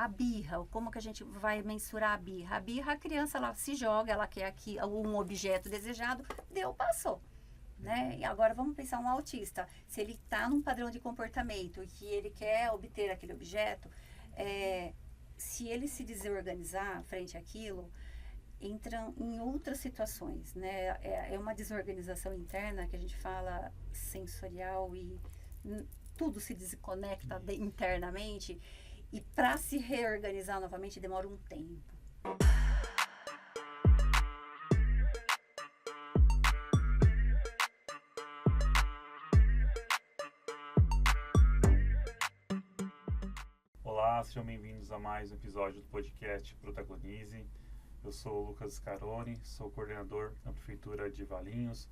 a birra, como que a gente vai mensurar a birra? A birra, a criança, ela se joga, ela quer aqui um objeto desejado, deu, passou. Né? E agora vamos pensar um autista. Se ele está num padrão de comportamento e que ele quer obter aquele objeto, se ele se desorganizar frente àquilo, entra em outras situações, né? É uma desorganização interna que a gente fala sensorial e tudo se desconecta internamente e para se reorganizar novamente demora um tempo. Olá, sejam bem-vindos a mais um episódio do podcast Protagonize. Eu sou o Lucas Scaroni, sou coordenador na Prefeitura de Valinhos.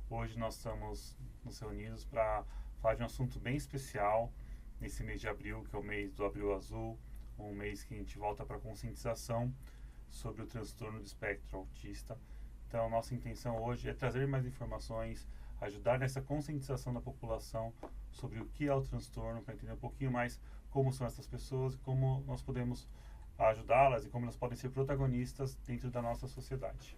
Hoje nós estamos nos reunidos para falar de um assunto bem especial nesse mês de abril, que é o mês do Abril Azul, um mês que a gente volta para a conscientização sobre o transtorno do espectro autista. Então, nossa intenção hoje é trazer mais informações, ajudar nessa conscientização da população sobre o que é o transtorno, para entender um pouquinho mais como são essas pessoas e como nós podemos ajudá-las e como elas podem ser protagonistas dentro da nossa sociedade.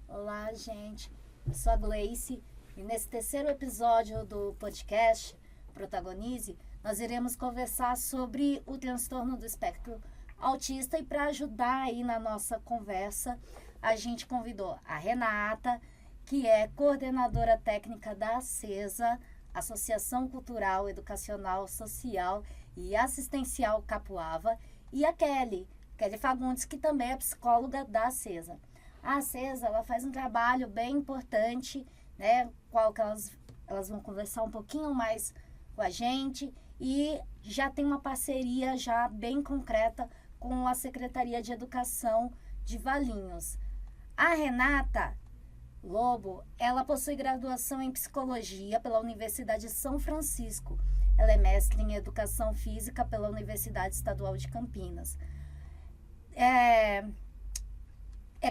Olá, gente. Eu sou a Gleice e nesse terceiro episódio do podcast Protagonize, nós iremos conversar sobre o transtorno do espectro autista e para ajudar aí na nossa conversa, a gente convidou a Renata, que é coordenadora técnica da ACESA, Associação Cultural, Educacional, Social e Assistencial Capuava, e a Kelly Fagundes, que também é psicóloga da ACESA. A ACESA, ela faz um trabalho bem importante, né, qual que elas vão conversar um pouquinho mais com a gente, e já tem uma parceria já bem concreta com a Secretaria de Educação de Valinhos. A Renata Lobo, ela possui graduação em Psicologia pela Universidade de São Francisco. Ela é mestre em Educação Física pela Universidade Estadual de Campinas. É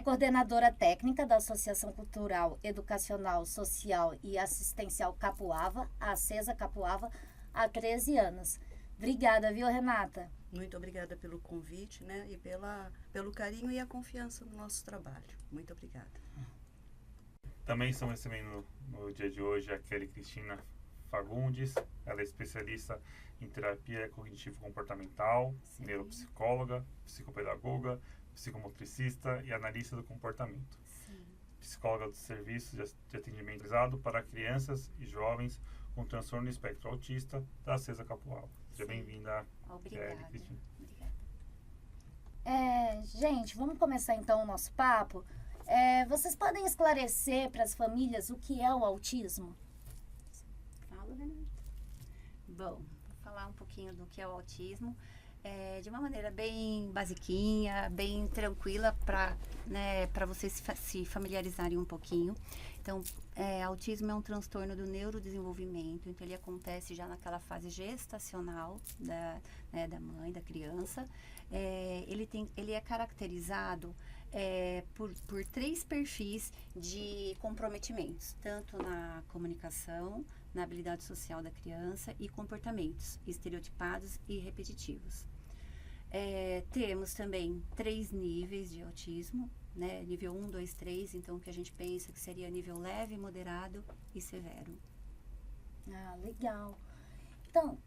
coordenadora técnica da Associação Cultural, Educacional, Social e Assistencial Capuava, a ACESA Capuava, há 13 anos. Obrigada, viu, Renata? Muito obrigada pelo convite, né, e pelo carinho e a confiança no nosso trabalho. Muito obrigada. Também estamos recebendo no dia de hoje a Kelly Cristina Fagundes. Ela é especialista em terapia cognitivo-comportamental, neuropsicóloga, psicopedagoga, psicomotricista e analista do comportamento. Sim. Psicóloga do serviço de atendimento realizado para crianças e jovens com transtorno do espectro autista da ACESA Capuava. Seja bem-vinda, Kelly Cristina. Obrigada. Gente, vamos começar então o nosso papo. Vocês podem esclarecer para as famílias o que é o autismo? Fala, Renata. Bom, vou falar um pouquinho do que é o autismo, de uma maneira bem basiquinha, bem tranquila para vocês se familiarizarem um pouquinho. Então, autismo é um transtorno do neurodesenvolvimento, então ele acontece já naquela fase gestacional da mãe, da criança. Ele é caracterizado por 3 perfis de comprometimentos, tanto na comunicação, na habilidade social da criança e comportamentos estereotipados e repetitivos. Temos também 3 níveis de autismo, né? Nível 1, 2, 3, então o que a gente pensa que seria nível leve, moderado e severo. Ah, legal. Então,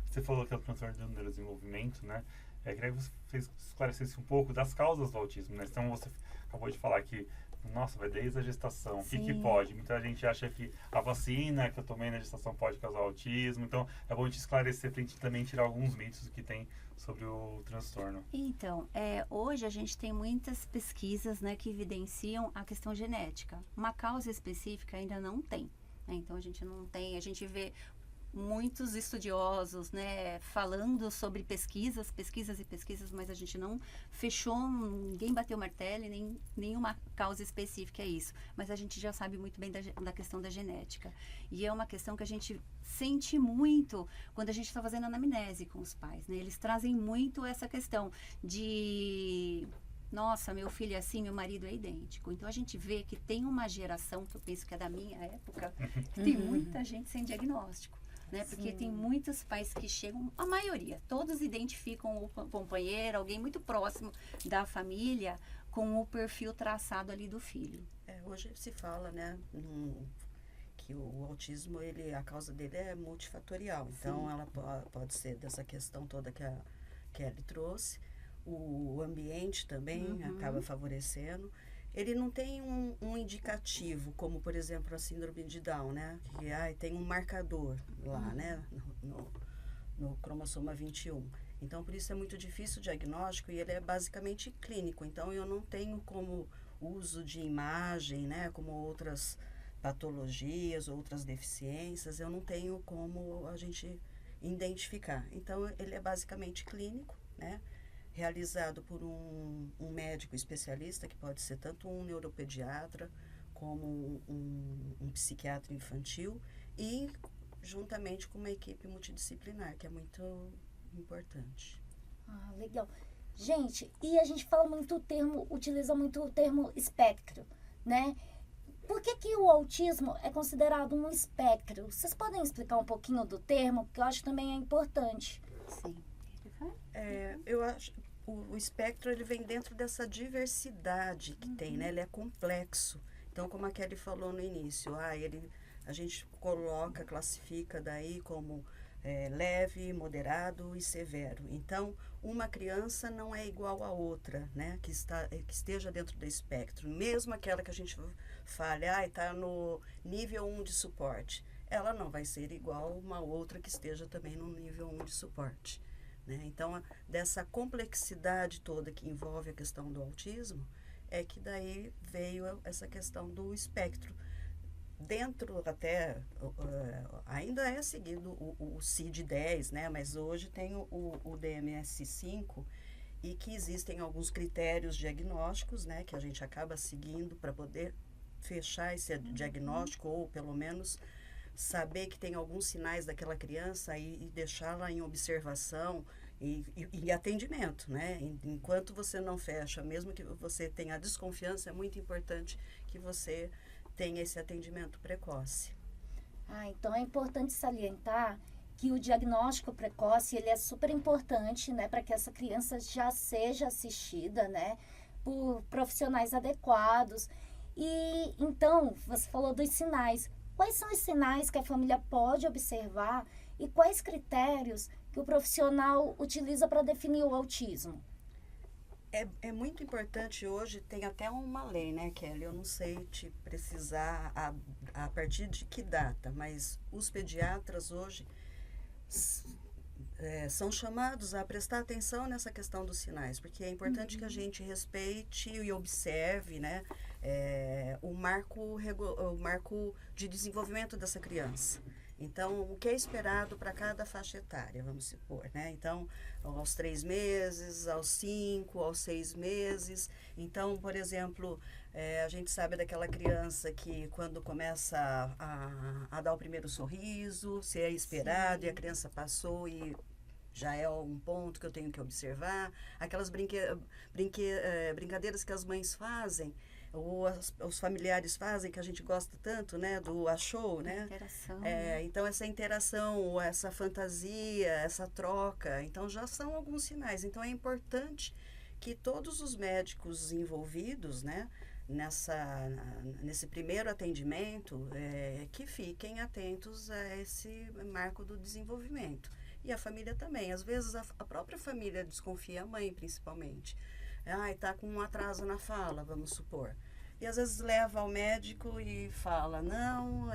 Você falou que é o transtorno do neurodesenvolvimento, né? Queria que você esclarecesse um pouco das causas do autismo, né? Então você acabou de falar que, nossa, vai desde a gestação, o que pode? Muita gente acha que a vacina que eu tomei na gestação pode causar autismo, então é bom a gente esclarecer para a gente também tirar alguns mitos que tem sobre o transtorno. Então, hoje a gente tem muitas pesquisas, né, que evidenciam a questão genética. Uma causa específica ainda não tem, né? Então a gente vê muitos estudiosos, né, falando sobre pesquisas, mas a gente não fechou, ninguém bateu o martelo, nem nenhuma causa específica é isso. Mas a gente já sabe muito bem da questão da genética. E é uma questão que a gente sente muito quando a gente está fazendo anamnese com os pais, né? Eles trazem muito essa questão de... Nossa, meu filho é assim, meu marido é idêntico. Então a gente vê que tem uma geração, que eu penso que é da minha época, que tem muita gente sem diagnóstico. né? Porque Sim. tem muitos pais que chegam, a maioria, todos identificam o companheiro, alguém muito próximo da família, com o perfil traçado ali do filho. Hoje se fala, né, que o autismo, a causa dele é multifatorial. Então, Sim. ela pode ser dessa questão toda que a Kelly trouxe. O ambiente também acaba favorecendo. Ele não tem um indicativo, como, por exemplo, a síndrome de Down, né? Que tem um marcador lá, né? No cromossoma 21. Então, por isso é muito difícil o diagnóstico e ele é basicamente clínico. Então, eu não tenho como uso de imagem, né? Como outras patologias, outras deficiências, eu não tenho como a gente identificar. Então, ele é basicamente clínico, né? Realizado por um médico especialista, que pode ser tanto um neuropediatra como um psiquiatra infantil, e juntamente com uma equipe multidisciplinar, que é muito importante. Ah, legal. Gente, e a gente fala muito utiliza muito o termo espectro, né? Por que o autismo é considerado um espectro? Vocês podem explicar um pouquinho do termo? Porque eu acho que também é importante. Sim. Eu acho o espectro, ele vem dentro dessa diversidade que tem, né? Ele é complexo. Então, como a Kelly falou no início, a gente classifica daí como leve, moderado e severo. Então, uma criança não é igual a outra, né? Que esteja dentro do espectro. Mesmo aquela que a gente fale, está no nível 1 de suporte, ela não vai ser igual a uma outra que esteja também no nível 1 de suporte. Né? Então, dessa complexidade toda que envolve a questão do autismo, é que daí veio essa questão do espectro. Dentro até, ainda é seguido o CID-10, né? Mas hoje tem o DMS-5, e que existem alguns critérios diagnósticos, né? Que a gente acaba seguindo para poder fechar esse diagnóstico, ou pelo menos saber que tem alguns sinais daquela criança e deixá-la em observação e atendimento, né? Enquanto você não fecha, mesmo que você tenha desconfiança, é muito importante que você tenha esse atendimento precoce. Então é importante salientar que o diagnóstico precoce, ele é super importante, né, para que essa criança já seja assistida, né, por profissionais adequados. E então, você falou dos sinais. Quais são os sinais que a família pode observar e quais critérios que o profissional utiliza para definir o autismo? É muito importante hoje, tem até uma lei, né, Kelly? Eu não sei te precisar a partir de que data, mas os pediatras hoje são chamados a prestar atenção nessa questão dos sinais, porque é importante que a gente respeite e observe, né, o marco de desenvolvimento dessa criança. Então, o que é esperado para cada faixa etária, vamos supor, né? Então, aos 3 meses, aos 5, aos 6 meses. Então, por exemplo, a gente sabe daquela criança que quando começa a dar o primeiro sorriso, se é esperado, e a criança passou e já é um ponto que eu tenho que observar. Aquelas brincadeiras que as mães fazem, ou os familiares fazem, que a gente gosta tanto, né, do achou, né? Interação. Então, essa interação, essa fantasia, essa troca, então já são alguns sinais. Então, é importante que todos os médicos envolvidos, né, nesse primeiro atendimento, que fiquem atentos a esse marco do desenvolvimento. E a família também. Às vezes, a própria família desconfia, a mãe principalmente. Está com um atraso na fala, vamos supor. E às vezes leva ao médico e fala, não,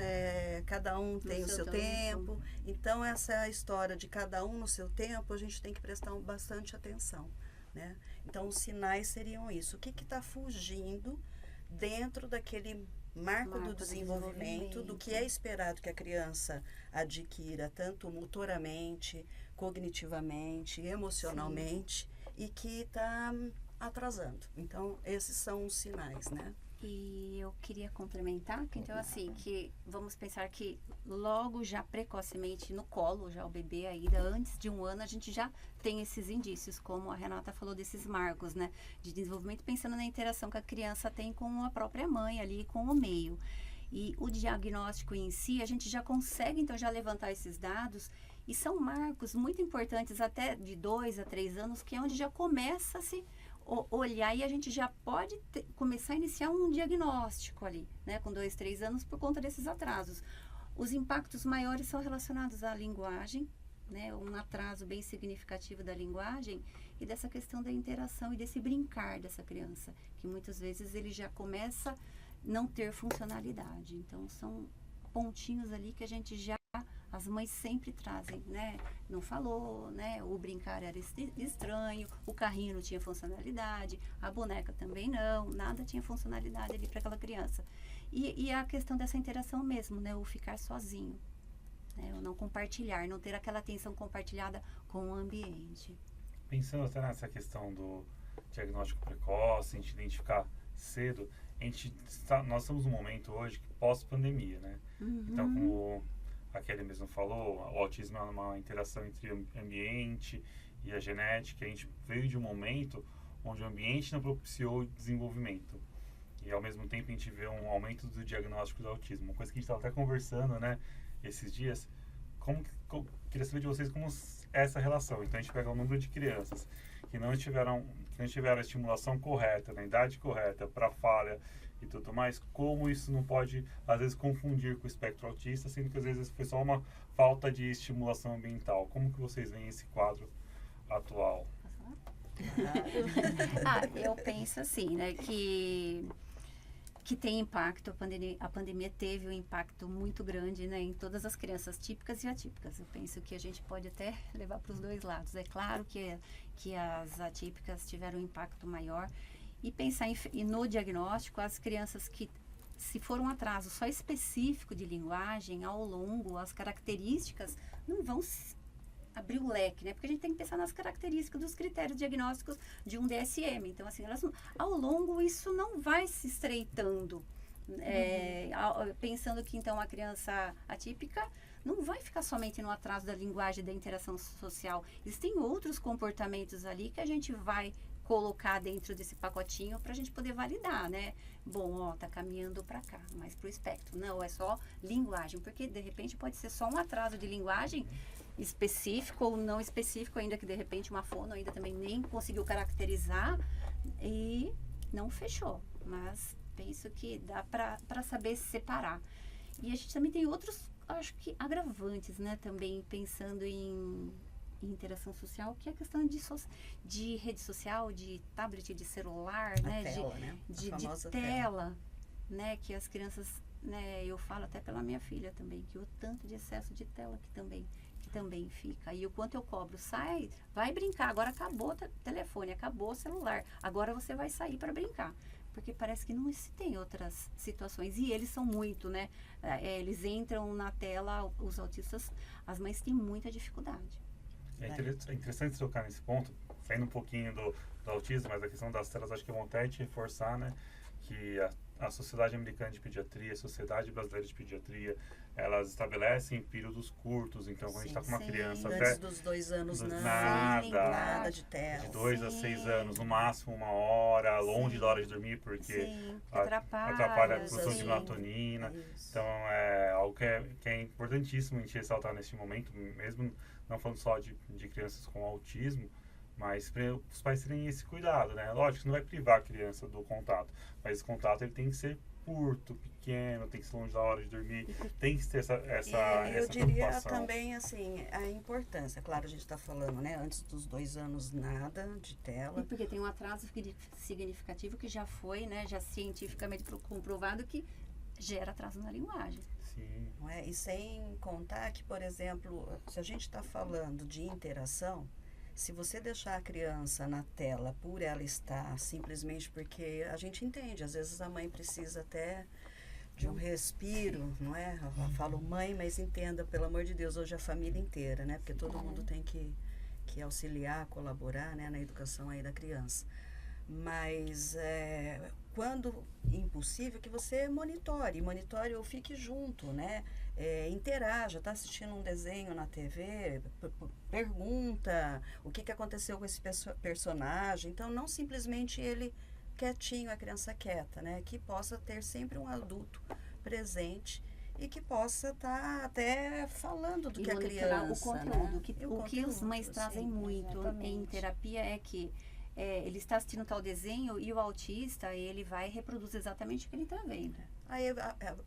cada um tem o seu tempo. Então, essa história de cada um no seu tempo, a gente tem que prestar bastante atenção, né? Então, os sinais seriam isso. O que está fugindo dentro daquele marco do desenvolvimento, do que é esperado que a criança adquira, tanto motoramente, cognitivamente, emocionalmente, e que está atrasando. Então, esses são os sinais, né? E eu queria complementar, que então assim, que vamos pensar que logo já precocemente no colo, já o bebê ainda antes de 1 ano, a gente já tem esses indícios, como a Renata falou, desses marcos, né, de desenvolvimento, pensando na interação que a criança tem com a própria mãe ali, com o meio. E o diagnóstico em si, a gente já consegue, então, já levantar esses dados, e são marcos muito importantes, até de 2 a 3 anos, que é onde já começa a se olhar e a gente já pode começar a iniciar um diagnóstico ali, né, com 2, 3 anos, por conta desses atrasos. Os impactos maiores são relacionados à linguagem, né, um atraso bem significativo da linguagem e dessa questão da interação e desse brincar dessa criança, que muitas vezes ele já começa a não ter funcionalidade. Então, são pontinhos ali que a gente já, as mães sempre trazem, né? Não falou, né? O brincar era estranho, o carrinho não tinha funcionalidade, a boneca também não, nada tinha funcionalidade ali para aquela criança. E a questão dessa interação mesmo, né? O ficar sozinho, né? O não compartilhar, não ter aquela atenção compartilhada com o ambiente. Pensando até nessa questão do diagnóstico precoce, a gente identificar cedo, nós estamos num momento hoje pós-pandemia, né? Então, como a Kelly mesmo falou, o autismo é uma interação entre o ambiente e a genética. A gente veio de um momento onde o ambiente não propiciou o desenvolvimento. E, ao mesmo tempo, a gente vê um aumento do diagnóstico do autismo. Uma coisa que a gente estava até conversando, né, esses dias. Queria saber de vocês como é essa relação. Então, a gente pega o número de crianças que não tiveram a estimulação correta, na idade correta, para falha e tudo mais, como isso não pode, às vezes, confundir com o espectro autista, sendo que, às vezes, foi só uma falta de estimulação ambiental. Como que vocês veem esse quadro atual? Eu penso assim, né, que tem impacto, a pandemia teve um impacto muito grande, né, em todas as crianças típicas e atípicas. Eu penso que a gente pode até levar para os dois lados. É claro que as atípicas tiveram um impacto maior. E pensar no diagnóstico, as crianças que, se for um atraso só específico de linguagem, ao longo, as características não vão abrir o leque, né? Porque a gente tem que pensar nas características dos critérios diagnósticos de um DSM. Então, assim, ao longo, isso não vai se estreitando. Pensando que, então, a criança atípica não vai ficar somente no atraso da linguagem, da interação social. Existem outros comportamentos ali que a gente vai colocar dentro desse pacotinho para a gente poder validar, né? Bom, tá caminhando para cá, mas para o espectro. Não, é só linguagem, porque de repente pode ser só um atraso de linguagem específico ou não específico, ainda que de repente uma fono ainda também nem conseguiu caracterizar e não fechou. Mas penso que dá para saber separar. E a gente também tem outros, acho que agravantes, né? Também pensando em interação social, que é a questão de rede social, de tablet, de celular, né? Tela, né? De tela, né? Que as crianças, né? Eu falo até pela minha filha também, que o tanto de excesso de tela que também fica. E o quanto eu cobro, sai, vai brincar, agora acabou o telefone, acabou o celular, agora você vai sair para brincar. Porque parece que não se tem outras situações. E eles são muito, né? Eles entram na tela, os autistas, as mães têm muita dificuldade. É interessante tocar nesse ponto, saindo um pouquinho do autismo, mas a questão das telas, acho que é vontade de reforçar, né, que a Sociedade Americana de Pediatria, a Sociedade Brasileira de Pediatria, elas estabelecem períodos curtos. Então, quando a gente está com uma criança antes dos 2 anos, nada de tela. De 2 a 6 anos, no máximo 1 hora, longe da hora de dormir, porque atrapalha a produção de melatonina. Então, é algo que é importantíssimo a gente ressaltar neste momento, mesmo não falando só de crianças com autismo, mas os pais terem esse cuidado, né? Lógico, não vai privar a criança do contato, mas esse contato ele tem que ser curto, pequeno, tem que ser longe da hora de dormir, tem que ter essa eu diria também, assim, a importância. Claro, a gente está falando, né? Antes dos 2 anos, nada de tela. E porque tem um atraso significativo que já foi, né? Já cientificamente comprovado que gera atraso na linguagem. Sim. Não é? E sem contar que, por exemplo, se a gente está falando de interação, se você deixar a criança na tela por ela estar, simplesmente porque a gente entende, às vezes a mãe precisa até de um respiro, não é? Eu falo mãe, mas entenda, pelo amor de Deus, hoje a família inteira, né? Porque todo mundo tem que auxiliar, colaborar, né, na educação aí da criança. Mas quando impossível, que você monitore ou fique junto, né? Interaja, está assistindo um desenho na TV, pergunta o que aconteceu com esse personagem. Então, não simplesmente ele quietinho, a criança quieta, né? Que possa ter sempre um adulto presente e que possa estar até falando do E que a monitorar criança, o conteúdo. né? Que, E o que os conteúdo, mães trazem sim. muito em Exatamente. terapia é que ele está assistindo tal desenho e o autista, ele vai reproduzir exatamente o que ele está vendo. Aí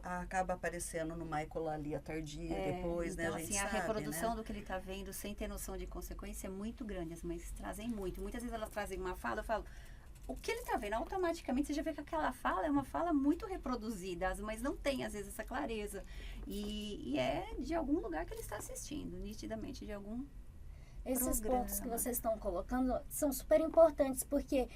acaba aparecendo no ecolalia tardia depois, Então, né? A gente assim, a sabe, reprodução né? do que ele está vendo sem ter noção de consequência é muito grande. As mães trazem muito. Muitas vezes elas trazem uma fala, eu falo, o que ele está vendo? Automaticamente você já vê que aquela fala é uma fala muito reproduzida. As mães não têm, às vezes, essa clareza. E é de algum lugar que ele está assistindo, nitidamente de algum Esses programa. pontos que vocês estão colocando são super importantes, porque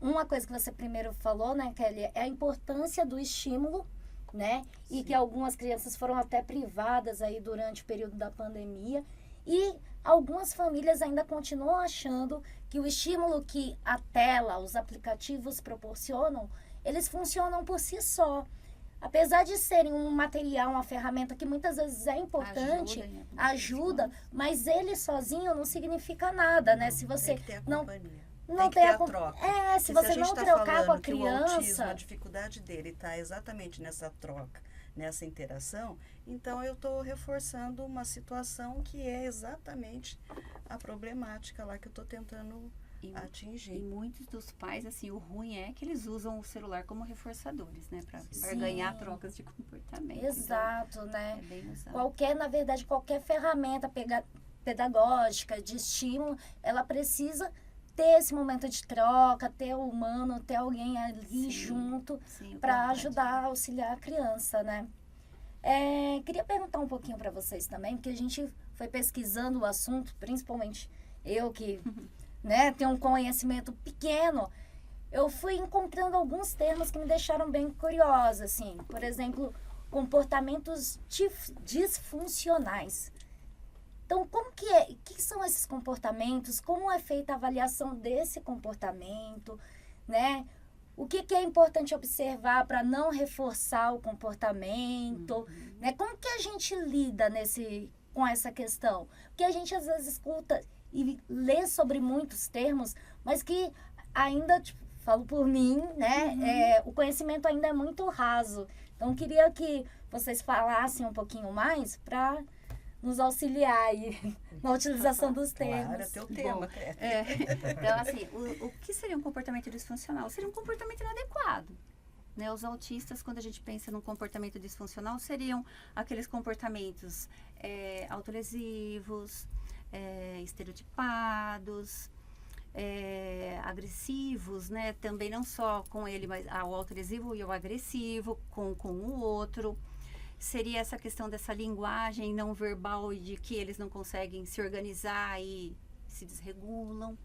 uma coisa que você primeiro falou, né, Kelly, é a importância do estímulo, né? E que algumas crianças foram até privadas aí durante o período da pandemia. E algumas famílias ainda continuam achando que o estímulo que a tela, os aplicativos proporcionam, eles funcionam por si só. Apesar de serem um material, uma ferramenta que muitas vezes é importante, ajuda, mas ele sozinho não significa nada, né? Se você Tem que ter a não companhia. não Tem que tem ter a a com- troca. É, se Porque você a gente não tá trocar com a falando que o autismo, criança, a dificuldade dele está exatamente nessa troca, nessa interação, então eu estou reforçando uma situação que é exatamente a problemática lá que eu estou tentando E atingir. muitos dos pais, assim, o ruim é que eles usam o celular como reforçadores, né? Para Sim. ganhar trocas de comportamento. exato, né? Então, é bem usado. Na verdade, qualquer ferramenta pedagógica, de estímulo, ela precisa ter esse momento de troca, ter o humano, ter alguém ali Sim. junto Sim, para verdade. ajudar, auxiliar a criança, né? Queria perguntar um pouquinho para vocês também, porque a gente foi pesquisando o assunto, principalmente eu que né, tenho um conhecimento pequeno, eu fui encontrando alguns termos que me deixaram bem curiosa, assim, por exemplo, comportamentos disfuncionais. Então, que são esses comportamentos? Como é feita a avaliação desse comportamento, né? O que é importante observar para não reforçar o comportamento, né? Como que a gente lida com essa questão? Porque a gente às vezes escuta e lê sobre muitos termos, mas que ainda, tipo, falo por mim, né? O conhecimento ainda é muito raso. Então, queria que vocês falassem um pouquinho mais para nos auxiliar aí na utilização dos termos. Claro, é teu tema. Bom, então, assim, o que seria um comportamento disfuncional? Seria um comportamento inadequado. Né? Os autistas, quando a gente pensa num comportamento disfuncional, seriam aqueles comportamentos autolesivos, estereotipados, agressivos, né? Também não só com ele, mas o autolesivo e o agressivo com o outro. Seria essa questão dessa linguagem não verbal e de que eles não conseguem se organizar e se desregulam.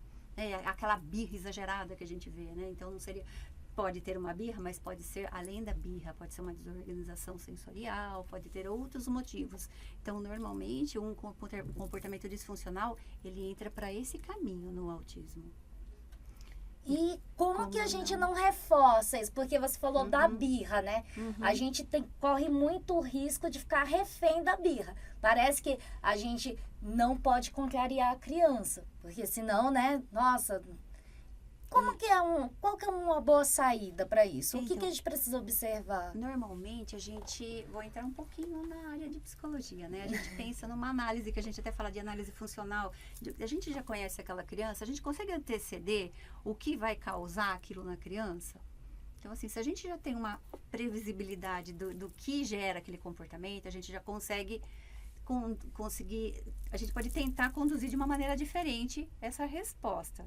Aquela birra exagerada que a gente vê, né? Então, não seria... Pode ter uma birra, mas pode ser, além da birra, pode ser uma desorganização sensorial, pode ter outros motivos. Então, normalmente, um comportamento disfuncional, ele entra para esse caminho no autismo. E como que a Como gente não? não reforça isso? Porque você falou da birra, né? Uhum. A gente corre muito risco de ficar refém da birra. Parece que a gente não pode contrariar a criança. Porque senão, né? Nossa, qual que é uma boa saída para isso? O que Então, a gente precisa observar? Normalmente, vou entrar um pouquinho na área de psicologia, né? A gente pensa numa análise, que a gente até fala de análise funcional. A gente já conhece aquela criança, a gente consegue anteceder o que vai causar aquilo na criança? Então, assim, se a gente já tem uma previsibilidade do que gera aquele comportamento, a gente já consegue conseguir, a gente pode tentar conduzir de uma maneira diferente essa resposta.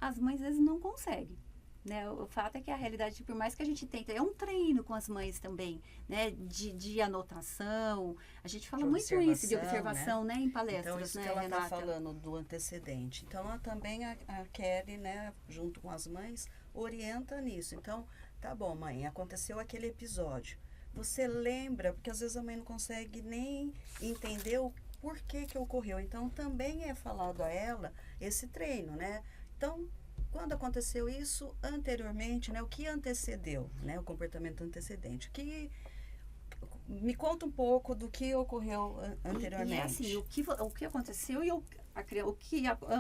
As mães às vezes não conseguem, né? O fato é que a realidade, por mais que a gente tente, é um treino com as mães também, né? De anotação, a gente fala muito isso de observação, né? Em palestras, então, isso né, que ela está Renata? falando do antecedente. Então, ela também, a Kelly, né, junto com as mães, orienta nisso. Então, tá bom, mãe, aconteceu aquele episódio. Você lembra, porque às vezes a mãe não consegue nem entender o porquê que ocorreu. Então, também é falado a ela esse treino, né? Então, quando aconteceu isso anteriormente, né, o que antecedeu, né, o comportamento antecedente? Me conta um pouco do que ocorreu anteriormente. E assim, o que aconteceu e o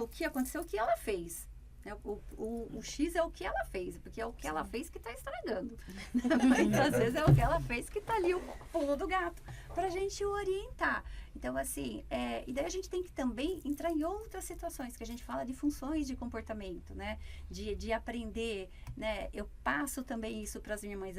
que aconteceu, o que ela fez. Né? O X é o que ela fez, porque é o que ela fez que está estragando. Muitas vezes é o que ela fez que está ali o pulo do gato, para a gente orientar. Então, assim, e daí a gente tem que também entrar em outras situações, que a gente fala de funções de comportamento, né? De aprender, né? Eu passo também isso para as minhas mães,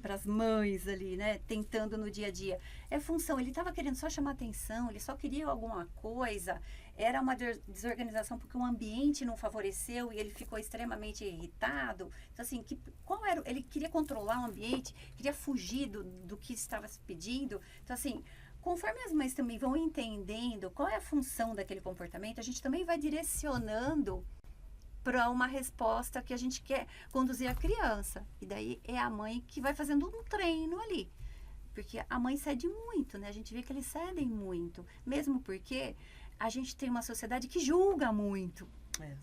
para as mães ali, né? Tentando no dia a dia. É função, ele estava querendo só chamar atenção, ele só queria alguma coisa, era uma desorganização porque o ambiente não favoreceu e ele ficou extremamente irritado. Então, assim, qual era? Ele queria controlar o ambiente, queria fugir do que estava se pedindo. Então, assim, conforme as mães também vão entendendo qual é a função daquele comportamento, a gente também vai direcionando para uma resposta que a gente quer conduzir a criança. E daí é a mãe que vai fazendo um treino ali. Porque a mãe cede muito, né? A gente vê que eles cedem muito. Mesmo porque a gente tem uma sociedade que julga muito,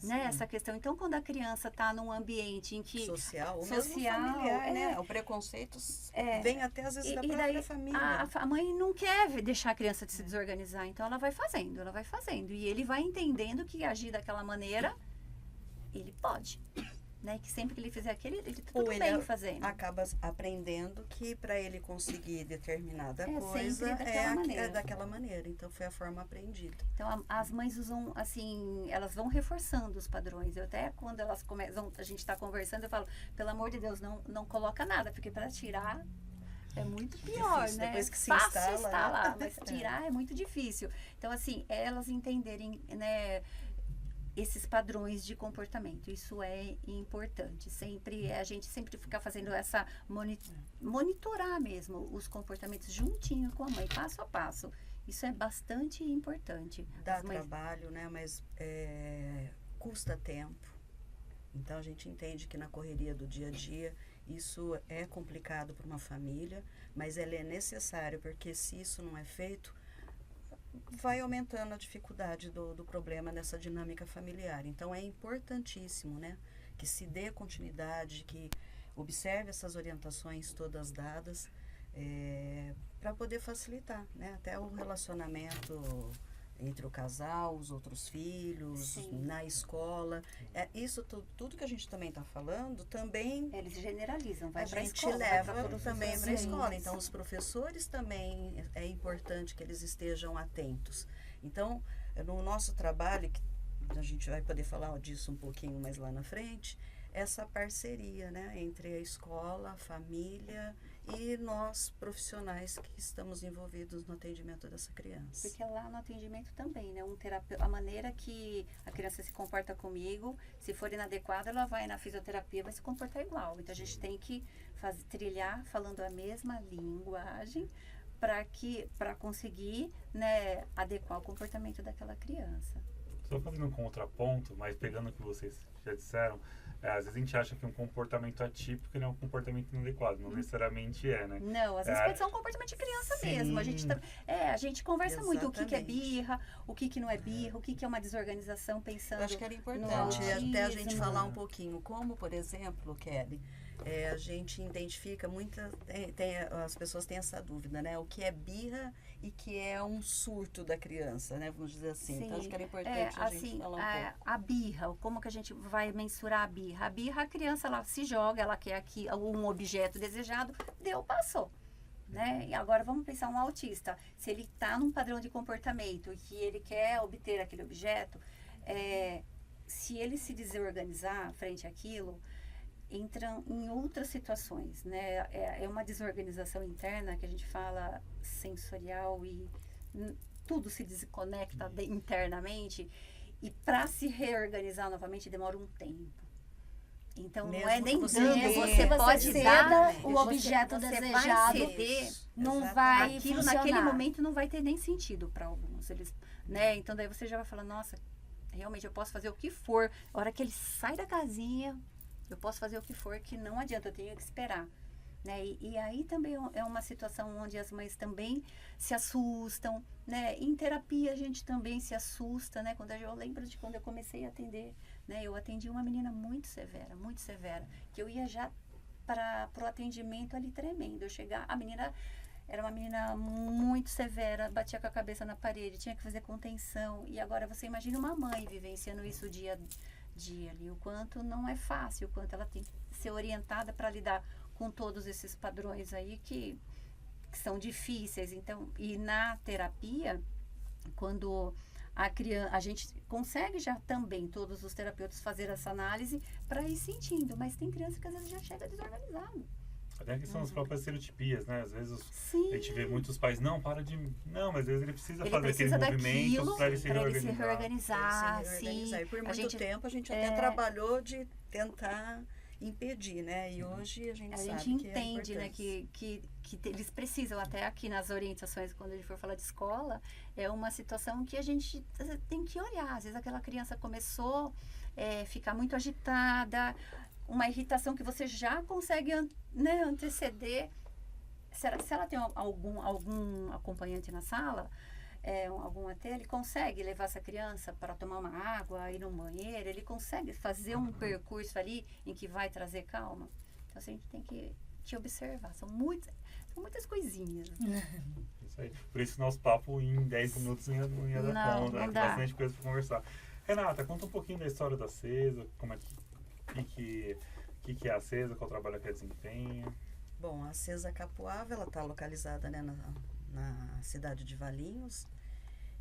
né? Essa questão. Então, quando a criança está num ambiente em que... Social, ou mesmo familiar, né? O preconceito vem até, às vezes, da própria família. A mãe não quer deixar a criança de se desorganizar. Então, ela vai fazendo. E ele vai entendendo que agir daquela maneira, ele pode. Né? Que sempre que ele fizer aquilo, ele tá tudo bem fazendo. Acaba aprendendo que para ele conseguir determinada coisa daquela maneira. Então foi a forma aprendida. Então as mães usam assim, elas vão reforçando os padrões. Eu até quando elas começam, a gente está conversando, eu falo, pelo amor de Deus, não coloca nada, porque para tirar é muito pior, difícil, né? Depois que se fácil instalar, mas tirar é muito difícil. Então assim, elas entenderem, né, esses padrões de comportamento, isso é importante. A gente sempre ficar fazendo essa monitorar mesmo os comportamentos juntinho com a mãe, passo a passo. Isso é bastante importante. Dá trabalho, né? Mas custa tempo. Então a gente entende que na correria do dia a dia isso é complicado para uma família, mas ele é necessário, porque se isso não é feito, vai aumentando a dificuldade do problema nessa dinâmica familiar. Então, é importantíssimo, né, que se dê continuidade, que observe essas orientações todas dadas, para poder facilitar, né, até o relacionamento entre o casal, os outros filhos, Sim. na escola. Isso tudo que a gente também está falando, também... Eles generalizam, vai para a escola. A gente leva também para a escola. Então, os professores também, é importante que eles estejam atentos. Então, no nosso trabalho, que a gente vai poder falar disso um pouquinho mais lá na frente, essa parceria, né, entre a escola, a família e nós profissionais que estamos envolvidos no atendimento dessa criança. Porque lá no atendimento também, né, a maneira que a criança se comporta comigo, se for inadequada, ela vai na fisioterapia, vai se comportar igual. Então a gente tem que trilhar falando a mesma linguagem para conseguir, né, adequar o comportamento daquela criança. Só fazendo um contraponto, mas pegando o que vocês já disseram, às vezes a gente acha que um comportamento atípico não é um comportamento inadequado, não necessariamente é, né? Não, às vezes pode ser um comportamento de criança Sim. mesmo. A gente conversa Exatamente. muito o que é birra, o que não é birra, o que é uma desorganização pensando. Eu acho que era importante até a gente falar um pouquinho, como, por exemplo, Kelly, a gente identifica as pessoas têm essa dúvida, né? O que é birra e que é um surto da criança, né? Vamos dizer assim. Sim. Então, acho que era importante a gente falar um pouco. A birra, como que a gente vai mensurar a birra? A birra, a criança, ela se joga, ela quer aqui um objeto desejado, passou. Né? E agora vamos pensar um autista. Se ele está num padrão de comportamento e que ele quer obter aquele objeto, se ele se desorganizar frente àquilo, entra em outras situações, né? É uma desorganização interna que a gente fala sensorial e tudo se desconecta internamente e para se reorganizar novamente demora um tempo. Então Mesmo não é nem você dando, você pode dar o objeto desejado, vai ceder, não vai aquilo funcionar. naquele momento não vai ter nem sentido para alguns, né? Então daí você já vai falar, nossa, realmente eu posso fazer o que for. A hora que ele sai da casinha, eu posso fazer o que for, que não adianta, eu tenho que esperar. Né? E aí também é uma situação onde as mães também se assustam, né? Em terapia a gente também se assusta, né? Eu lembro de quando eu comecei a atender, né? Eu atendi uma menina muito severa, que eu ia já para o atendimento ali tremendo. Eu chegar, a menina era uma menina muito severa, batia com a cabeça na parede, tinha que fazer contenção. E agora você imagina uma mãe vivenciando isso dia ali, o quanto não é fácil, o quanto ela tem que ser orientada para lidar com todos esses padrões aí que são difíceis. Então, e na terapia, quando a gente consegue já também, todos os terapeutas, fazer essa análise para ir sentindo, mas tem criança que às vezes já chega desorganizado. Até a questão das próprias estereotipias, né? Às vezes Sim. a gente vê muitos pais, não, para de... Não, mas às vezes ele precisa Ele fazer precisa aquele movimento daquilo para ele se para ele se reorganizar. reorganizar, sim. E por A muito gente, tempo a gente até trabalhou de tentar impedir, né? E hoje a gente sabe gente que é entende, né, importante. que eles precisam, até aqui nas orientações, quando a gente for falar de escola, é uma situação que a gente tem que olhar. Às vezes aquela criança começou a ficar muito agitada, uma irritação que você já consegue, né, anteceder. Se ela tem algum acompanhante na sala, algum AT, ele consegue levar essa criança para tomar uma água, ir no banheiro, ele consegue fazer um percurso ali em que vai trazer calma. Então, assim, a gente tem que te observar. São muitas coisinhas. Isso aí. Por isso nosso papo em 10 minutos não ia dar conta, né? Tem bastante coisa para conversar. Renata, conta um pouquinho da história da CESA, como é que é a CESA, qual trabalho que ela desempenha. Bom, a CESA Capoava, ela está localizada, né, na cidade de Valinhos,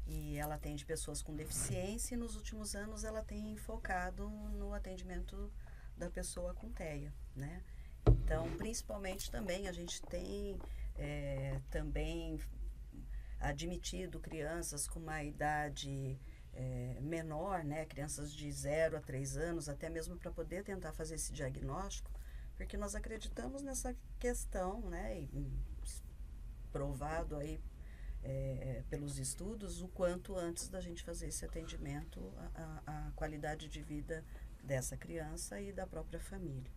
e ela atende pessoas com deficiência, e nos últimos anos ela tem focado no atendimento da pessoa com TEA, né? Então, principalmente também, a gente tem também admitido crianças com uma idade menor, né? Crianças de 0 a 3 anos, até mesmo para poder tentar fazer esse diagnóstico, porque nós acreditamos nessa questão, né? E provado aí pelos estudos, o quanto antes da gente fazer esse atendimento, a qualidade de vida dessa criança e da própria família.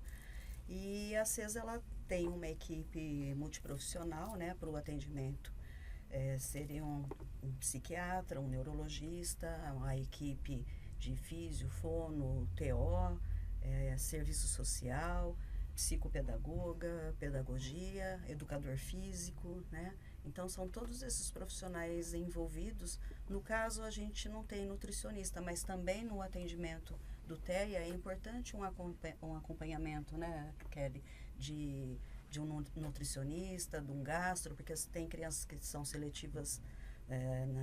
E a CESA, ela tem uma equipe multiprofissional, né, para o atendimento. Seria um psiquiatra, um neurologista, uma equipe de físio, fono, TO, serviço social, psicopedagoga, pedagogia, educador físico, né? Então, são todos esses profissionais envolvidos. No caso, a gente não tem nutricionista, mas também no atendimento do TEA é importante um acompanhamento, né, Kelly, de um nutricionista, de um gastro, porque tem crianças que são seletivas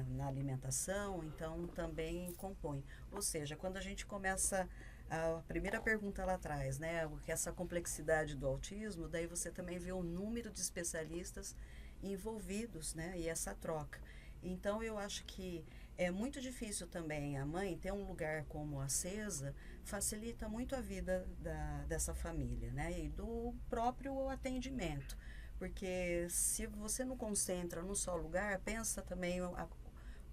na alimentação, então também compõe. Ou seja, quando a gente começa a primeira pergunta lá atrás, né, essa complexidade do autismo, daí você também vê o número de especialistas envolvidos, né, e essa troca. Então, eu acho que é muito difícil também a mãe ter um lugar como a CESA, facilita muito a vida dessa família, né, e do próprio atendimento. Porque se você não concentra num só lugar, pensa também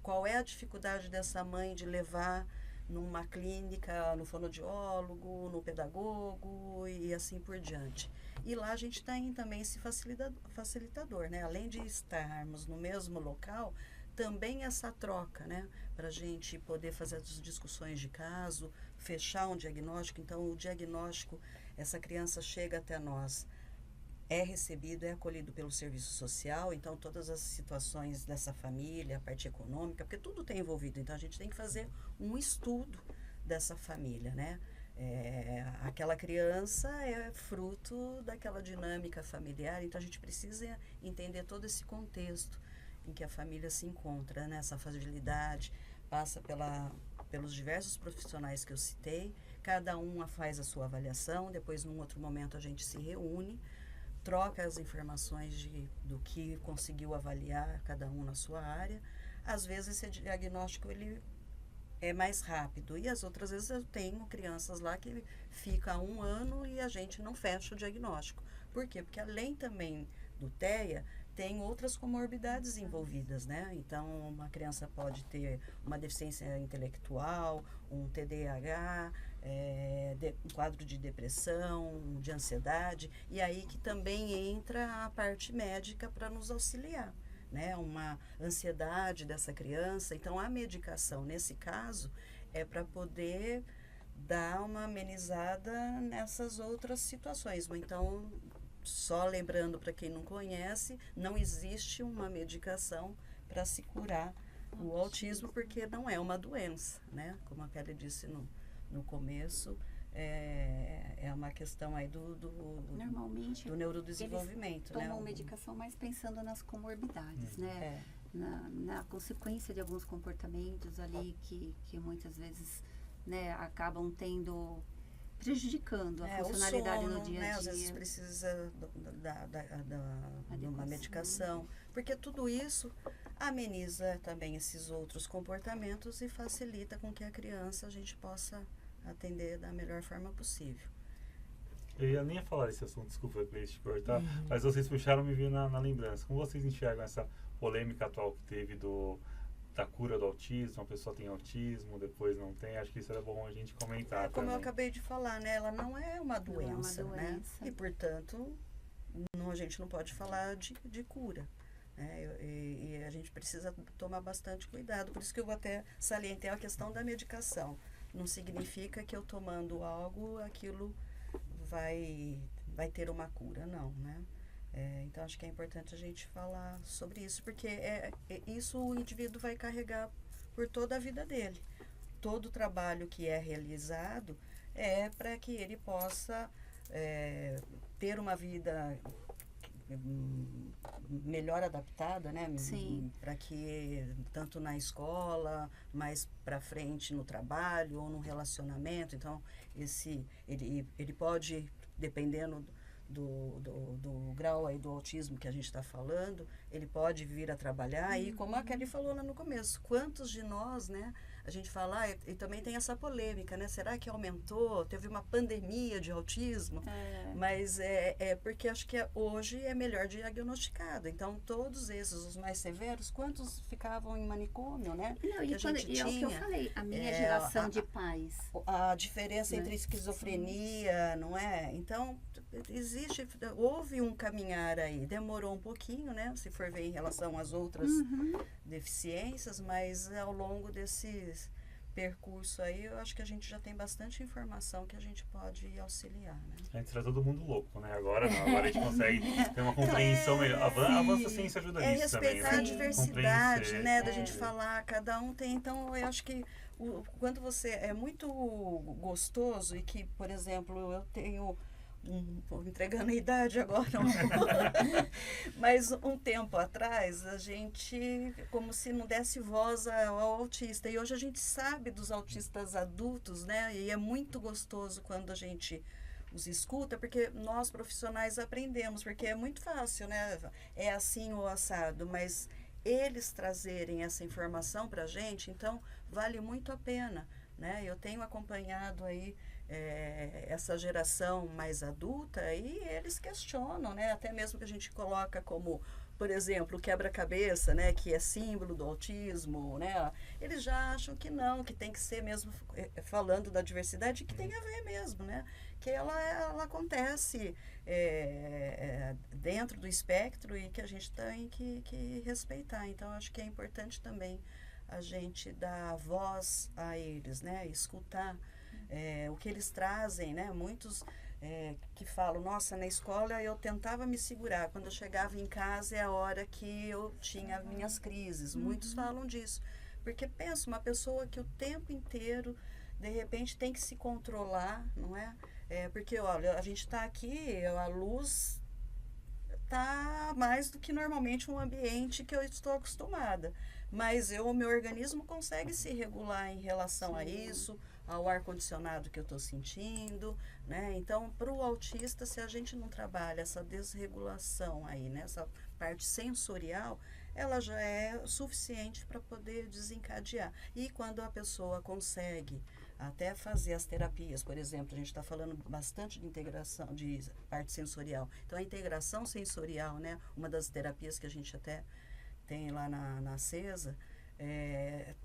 qual é a dificuldade dessa mãe de levar numa clínica, no fonoaudiólogo, no pedagogo e assim por diante. E lá a gente tem também esse facilitador, né? Além de estarmos no mesmo local, também essa troca, né? Para a gente poder fazer as discussões de caso, fechar um diagnóstico. Então, o diagnóstico, essa criança chega até nós, é recebido, é acolhido pelo serviço social, então todas as situações dessa família, a parte econômica, porque tudo tem envolvido, então a gente tem que fazer um estudo dessa família, né? Aquela criança é fruto daquela dinâmica familiar, então a gente precisa entender todo esse contexto em que a família se encontra, né? Essa fragilidade passa pelos diversos profissionais que eu citei, cada um faz a sua avaliação, depois num outro momento a gente se reúne, troca as informações do que conseguiu avaliar cada um na sua área. Às vezes esse diagnóstico ele é mais rápido e as outras vezes eu tenho crianças lá que fica 1 ano e a gente não fecha o diagnóstico. Por quê? Porque além também do TEA, tem outras comorbidades envolvidas, né? Então, uma criança pode ter uma deficiência intelectual, um TDAH, um quadro de depressão, de ansiedade, e aí que também entra a parte médica para nos auxiliar, né? Uma ansiedade dessa criança. Então, a medicação, nesse caso, é para poder dar uma amenizada nessas outras situações. Então, só lembrando para quem não conhece, não existe uma medicação para se curar o autismo, porque não é uma doença, né? Como a Kelly disse no começo, é uma questão aí Normalmente, do neurodesenvolvimento, eles né? tomam medicação mais pensando nas comorbidades, né? Na consequência de alguns comportamentos ali que muitas vezes, né, acabam prejudicando a funcionalidade o sono, no dia a né? dia. Às vezes precisa de uma medicação, porque tudo isso ameniza também esses outros comportamentos e facilita com que a criança a gente possa atender da melhor forma possível. Eu ia nem falar desse assunto, desculpa por te cortar, mas vocês puxaram me vir na lembrança. Como vocês enxergam essa polêmica atual que teve da cura do autismo? A pessoa tem autismo, depois não tem. Acho que isso era bom a gente comentar Como também. eu acabei de falar, né? Ela não é uma doença, né? E, portanto, a gente não pode falar de cura. Né? E a gente precisa tomar bastante cuidado. Por isso que eu até salientei a questão da medicação. Não significa que eu tomando algo, aquilo vai ter uma cura, não, né? Então, acho que é importante a gente falar sobre isso, porque isso o indivíduo vai carregar por toda a vida dele. Todo o trabalho que é realizado é para que ele possa ter uma vida melhor adaptada, né? Sim. Para que tanto na escola, mais para frente no trabalho ou no relacionamento. Então, ele pode, dependendo do grau aí do autismo que a gente está falando, ele pode vir a trabalhar e como a Kelly falou lá no começo, quantos de nós, né? A gente fala, e também tem essa polêmica, né? Será que aumentou? Teve uma pandemia de autismo? Mas porque acho que hoje é melhor diagnosticado. Então, todos esses, os mais severos, quantos ficavam em manicômio, né? Não, e é o que eu falei, a minha geração de pais. A diferença né? entre esquizofrenia, não é? Então, houve um caminhar aí. Demorou um pouquinho, né? Se for ver em relação às outras deficiências, mas ao longo desse percurso aí, eu acho que a gente já tem bastante informação que a gente pode auxiliar, né? Antes era todo mundo louco, né? Agora não, agora a gente consegue ter uma compreensão melhor. Avança a ciência ajuda nisso também, respeitar né? a diversidade, Compreender. né? Da gente falar, cada um tem. Então, eu acho que quando você é muito gostoso e que, por exemplo, eu tenho entregando a idade agora, mas um tempo atrás a gente como se não desse voz ao autista, e hoje a gente sabe dos autistas adultos, né? E é muito gostoso quando a gente os escuta, porque nós profissionais aprendemos, porque é muito fácil, né? É assim ou assado, mas eles trazerem essa informação para a gente, então vale muito a pena, né? Eu tenho acompanhado aí essa geração mais adulta e eles questionam, né? Até mesmo que a gente coloca como, por exemplo, o quebra-cabeça, né? Que é símbolo do autismo, né? Eles já acham que não, que tem que ser mesmo, falando da diversidade, que tem a ver mesmo, né? Que ela acontece dentro do espectro e que a gente tem que respeitar. Então, acho que é importante também a gente dar voz a eles, né? Escutar o que eles trazem, né? Muitos que falam, nossa, na escola eu tentava me segurar, quando eu chegava em casa é a hora que eu tinha minhas crises. Muitos falam disso, porque pensa, uma pessoa que o tempo inteiro, de repente, tem que se controlar, não é? Porque, olha, a gente está aqui, a luz está mais do que normalmente um ambiente que eu estou acostumada, mas o meu organismo consegue se regular em relação a isso, ao ar-condicionado que eu estou sentindo, né? Então, para o autista, se a gente não trabalha essa desregulação aí, né? Essa parte sensorial, ela já é suficiente para poder desencadear. E quando a pessoa consegue até fazer as terapias, por exemplo, a gente está falando bastante de integração, de parte sensorial. Então, a integração sensorial, né? Uma das terapias que a gente até tem lá na CESA,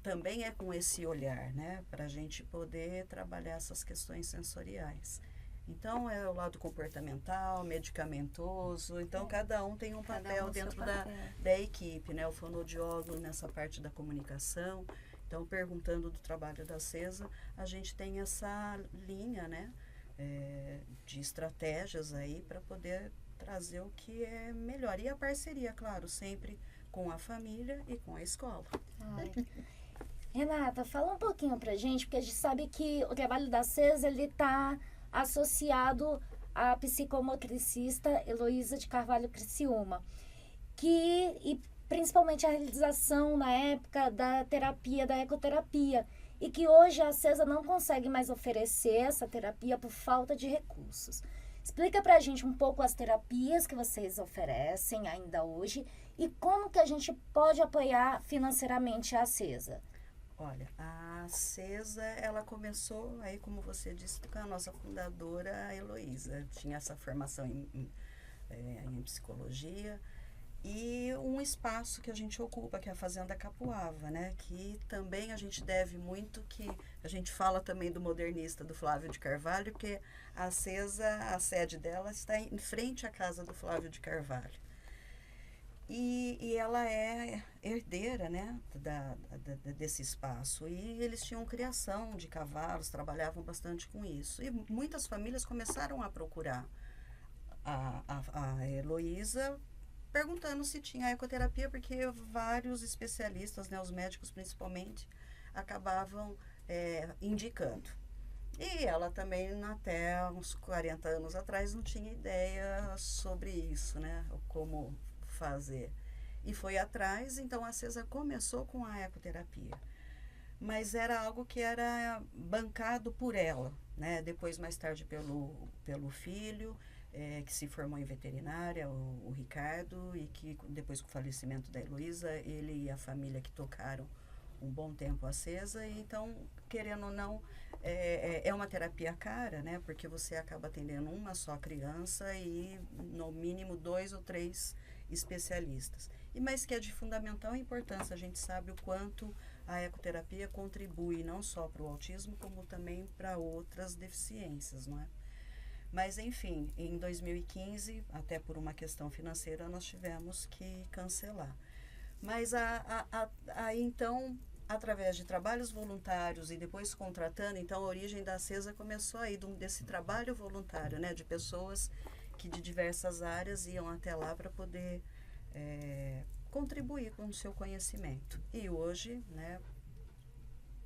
também é com esse olhar, né? Para a gente poder trabalhar essas questões sensoriais. Então, é o lado comportamental, medicamentoso. Então, cada um tem um papel dentro da equipe, né? O fonoaudiólogo nessa parte da comunicação. Então, perguntando do trabalho da CESA, a gente tem essa linha, né? De estratégias aí para poder trazer o que é melhor. E a parceria, claro, sempre com a família e com a escola. Renata, fala um pouquinho pra gente, porque a gente sabe que o trabalho da CESA, ele está associado à psicomotricista Heloísa de Carvalho Criciúma, e principalmente a realização na época da terapia, da ecoterapia, e que hoje a CESA não consegue mais oferecer essa terapia por falta de recursos. Explica pra gente um pouco as terapias que vocês oferecem ainda hoje e como que a gente pode apoiar financeiramente a CESA. Olha, a CESA, ela começou, aí como você disse, com a nossa fundadora, a Heloísa. Tinha essa formação em psicologia e um espaço que a gente ocupa, que é a Fazenda Capuava, né? Que também a gente deve muito, que a gente fala também do modernista, do Flávio de Carvalho, porque a CESA, a sede dela está em frente à casa do Flávio de Carvalho. E ela é herdeira, né, desse espaço. E eles tinham criação de cavalos, trabalhavam bastante com isso. E muitas famílias começaram a procurar a Heloísa, perguntando se tinha ecoterapia, porque vários especialistas, né, os médicos principalmente, acabavam indicando. E ela também, até uns 40 anos atrás, não tinha ideia sobre isso, né, como fazer. E foi atrás, então a CESA começou com a ecoterapia. Mas era algo que era bancado por ela, né? Depois, mais tarde, pelo filho, que se formou em veterinária, o Ricardo, e que depois com o falecimento da Heloísa, ele e a família que tocaram um bom tempo a CESA. E, então, querendo ou não, é uma terapia cara, né? Porque você acaba atendendo uma só criança e, no mínimo, 2 ou 3 especialistas. Mas que é de fundamental importância. A gente sabe o quanto a ecoterapia contribui não só para o autismo, como também para outras deficiências, não é? Mas, enfim, em 2015, até por uma questão financeira, nós tivemos que cancelar. Mas aí, então, através de trabalhos voluntários e depois contratando, então a origem da CESA começou aí desse trabalho voluntário, né, de pessoas que de diversas áreas iam até lá para poder contribuir com o seu conhecimento. E hoje, né,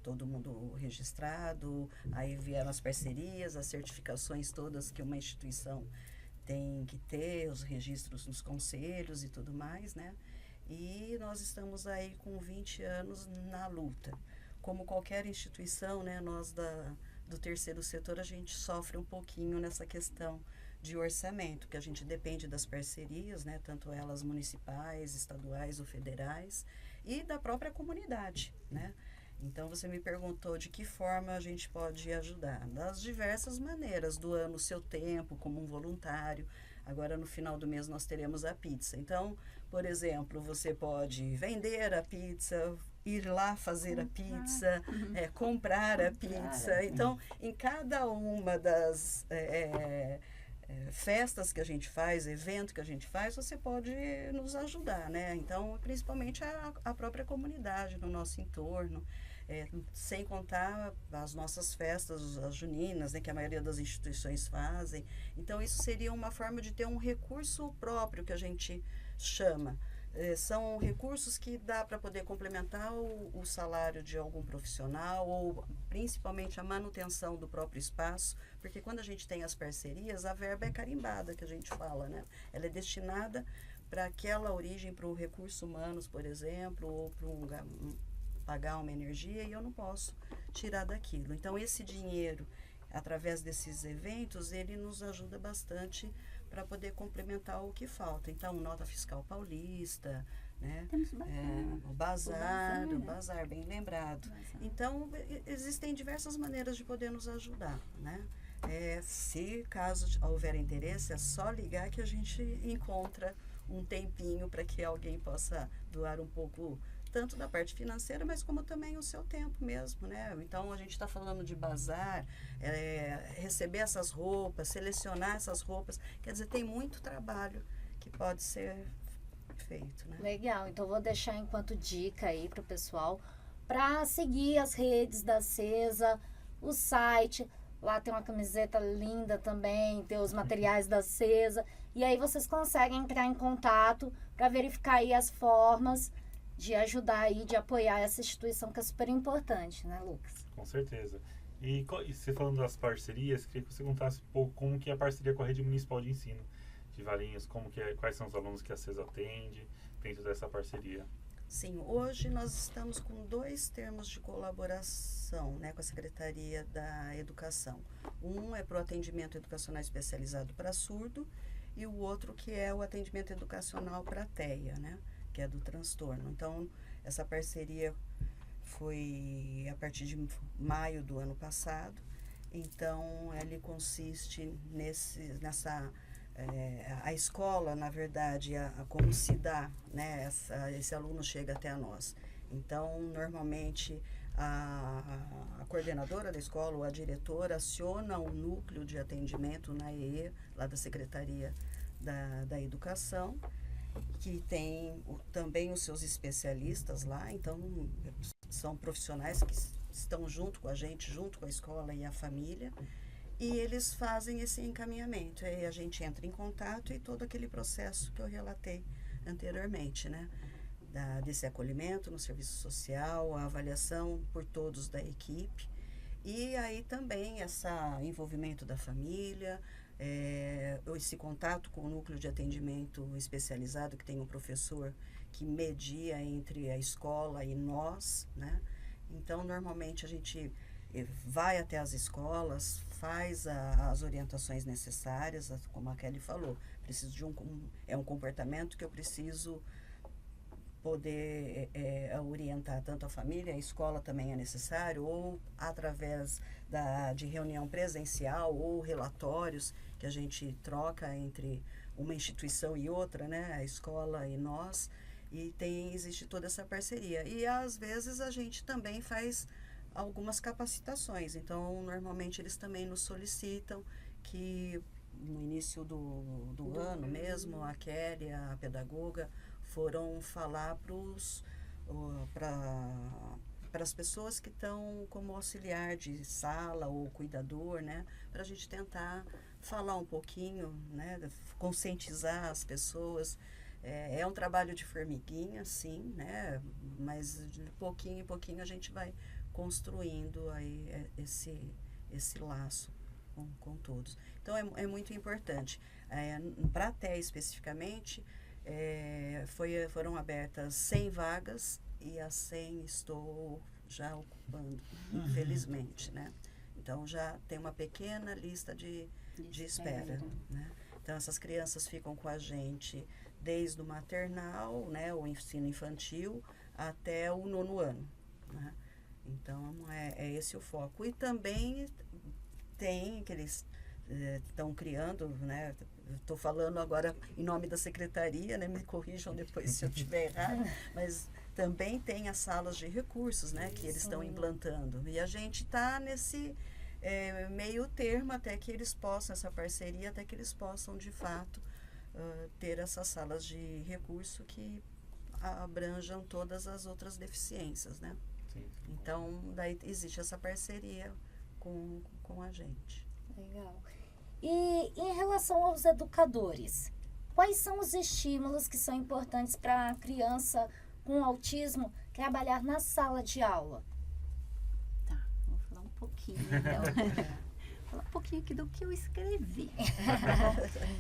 todo mundo registrado, aí vieram as parcerias, as certificações todas que uma instituição tem que ter, os registros nos conselhos e tudo mais, né? E nós estamos aí com 20 anos na luta. Como qualquer instituição, né, nós do terceiro setor, a gente sofre um pouquinho nessa questão de orçamento, que a gente depende das parcerias, né, tanto elas municipais, estaduais ou federais, e da própria comunidade, né? Então, você me perguntou de que forma a gente pode ajudar. Das diversas maneiras, doando o seu tempo como um voluntário. Agora, no final do mês, nós teremos a pizza. Então, por exemplo, você pode vender a pizza, ir lá fazer a pizza, comprar a pizza. Então, em cada uma das festas que a gente faz, evento que a gente faz, você pode nos ajudar, né? Então, principalmente a própria comunidade no nosso entorno, sem contar as nossas festas, as juninas, né, que a maioria das instituições fazem. Então, isso seria uma forma de ter um recurso próprio, que a gente chama. São recursos que dá para poder complementar o salário de algum profissional ou principalmente a manutenção do próprio espaço, porque quando a gente tem as parcerias, a verba é carimbada, que a gente fala, né? Ela é destinada para aquela origem, para o recurso humanos, por exemplo, ou para pagar uma energia, e eu não posso tirar daquilo. Então, esse dinheiro, através desses eventos, ele nos ajuda bastante para poder complementar o que falta. Então, Nota Fiscal Paulista, né? Temos O Bazar, bem lembrado. Então, existem diversas maneiras de poder nos ajudar, né? Se caso houver interesse, é só ligar que a gente encontra um tempinho para que alguém possa doar um pouco, tanto da parte financeira, mas como também o seu tempo mesmo, né? Então, a gente está falando de bazar, receber essas roupas, selecionar essas roupas, quer dizer, tem muito trabalho que pode ser feito, né? Legal, então vou deixar enquanto dica aí para o pessoal, para seguir as redes da CESA, o site, lá tem uma camiseta linda também, tem os materiais da CESA, e aí vocês conseguem entrar em contato para verificar aí as formas de ajudar e de apoiar essa instituição que é super importante, né, Lucas? Com certeza. E você falando das parcerias, queria que você contasse um pouco como que é a parceria com a Rede Municipal de Ensino de Valinhos, como que é, quais são os alunos que a CES atende dentro dessa parceria. Sim, hoje nós estamos com 2 termos de colaboração, né, com a Secretaria da Educação. Um é para o atendimento educacional especializado para surdo e o outro que é o atendimento educacional para TEA, né, que é do transtorno. Então, essa parceria foi a partir de maio do ano passado. Então, ele consiste a escola, na verdade, como se dá, né, esse aluno chega até a nós. Então, normalmente, a coordenadora da escola ou a diretora aciona o núcleo de atendimento na EE, lá da Secretaria da Educação, que tem também os seus especialistas lá. Então, são profissionais que estão junto com a gente, junto com a escola e a família, e eles fazem esse encaminhamento. Aí a gente entra em contato e todo aquele processo que eu relatei anteriormente, né? Desse acolhimento no serviço social, a avaliação por todos da equipe, e aí também esse envolvimento da família, esse contato com o núcleo de atendimento especializado, que tem um professor que media entre a escola e nós, né? Então, normalmente a gente vai até as escolas, faz as orientações necessárias, como a Kelly falou, preciso de um comportamento que eu preciso poder orientar tanto a família, a escola também é necessário, ou através de reunião presencial ou relatórios que a gente troca entre uma instituição e outra, né, a escola e nós, e existe toda essa parceria. E às vezes a gente também faz algumas capacitações. Então, normalmente eles também nos solicitam que no início do ano mesmo, a Kelly, a pedagoga, foram falar para as pessoas que estão como auxiliar de sala ou cuidador, né, para a gente tentar falar um pouquinho, né, conscientizar as pessoas. É um trabalho de formiguinha, sim, né, mas de pouquinho em pouquinho a gente vai construindo aí esse laço com todos. Então, é muito importante. Para a TEA especificamente, foram abertas 100 vagas e as 100 estou já ocupando, infelizmente, né? Então, já tem uma pequena lista de espera, né? Então, essas crianças ficam com a gente desde o maternal, né, o ensino infantil, até o 9º ano, né? Então, é esse o foco. E também tem que eles estão criando, né? Estou falando agora em nome da secretaria, né? Me corrijam depois se eu estiver errado, mas também tem as salas de recursos, né? Que eles estão implantando. E a gente está nesse meio termo até que eles possam, essa parceria, até que eles possam, de fato, ter essas salas de recurso que abranjam todas as outras deficiências, né? Sim. Então, daí existe essa parceria com a gente. Legal. E em relação aos educadores, quais são os estímulos que são importantes para a criança com autismo trabalhar na sala de aula? Tá, vou falar um pouquinho, então. Falar um pouquinho aqui do que eu escrevi.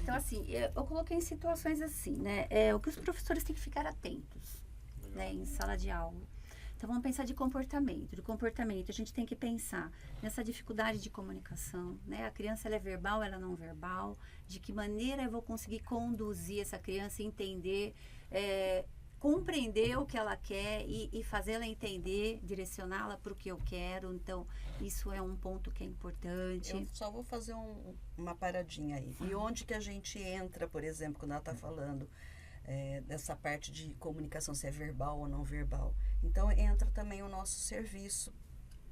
Então, assim, eu coloquei em situações assim, né? O que os professores têm que ficar atentos, né, em sala de aula. Então, vamos pensar de comportamento. De comportamento, a gente tem que pensar nessa dificuldade de comunicação, né? A criança, ela é verbal, ela não verbal. De que maneira eu vou conseguir conduzir essa criança e entender, compreender o que ela quer e fazê-la entender, direcioná-la para o que eu quero. Então, isso é um ponto que é importante. Eu só vou fazer uma paradinha aí. E onde que a gente entra, por exemplo, quando ela está falando dessa parte de comunicação, se é verbal ou não verbal? Então, entra também o nosso serviço